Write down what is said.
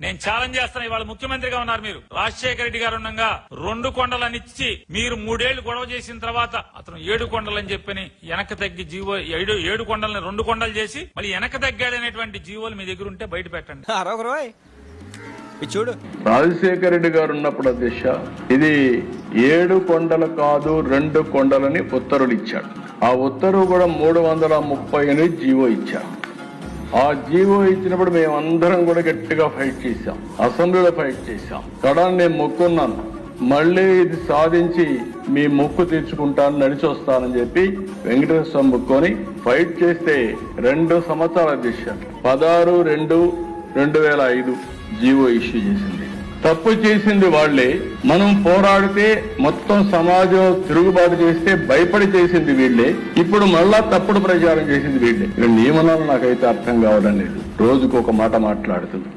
నేను ఛాలెంజ్ చేస్తాను. ఇవాళ ముఖ్యమంత్రిగా ఉన్నారు మీరు. రాజశేఖర రెడ్డి గారు ఉండగా 2 కొండలని ఇచ్చి మీరు 3 ఏళ్లు గొడవ చేసిన తర్వాత అతను 7 కొండలని చెప్పని వెనక్కి తగ్గి జీవో 7 కొండలని 2 కొండలు చేసి మళ్ళీ వెనక్కి తగ్గాడనేటువంటి జీవోలు మీ దగ్గర ఉంటే బయట పెట్టండి. చూడు, రాజశేఖర రెడ్డి గారు ఉన్నప్పుడు అధ్యక్ష ఇది 7 కొండలు కాదు 2 కొండలని ఉత్తర్వులు ఇచ్చాడు. ఆ ఉత్తర్వు కూడా 338 జీవో ఇచ్చారు. ఆ జీవో ఇచ్చినప్పుడు మేమందరం కూడా గట్టిగా ఫైట్ చేశాం, అసెంబ్లీలో ఫైట్ చేశాం. కడాన్ని నేను మొక్కున్నాను, మళ్ళీ ఇది సాధించి మీ మొక్కు తీర్చుకుంటాను, నడిచి వస్తానని చెప్పి వెంకటేశ్వర స్వామి మొక్కుని ఫైట్ చేస్తే 2 సంవత్సరాల అధ్యక్ష 16/2/2005 జీవో ఇష్యూ చేసింది. తప్పు చేసింది వాళ్లే. మనం పోరాడితే మొత్తం సమాజం తిరుగుబాటు చేస్తే భయపడి చేసింది వీళ్లే. ఇప్పుడు మళ్ళా తప్పుడు ప్రచారం చేసింది వీళ్లే. నియమనాలు నాకైతే అర్థం కావడం లేదు. రోజుకు ఒక మాట మాట్లాడుతుంది.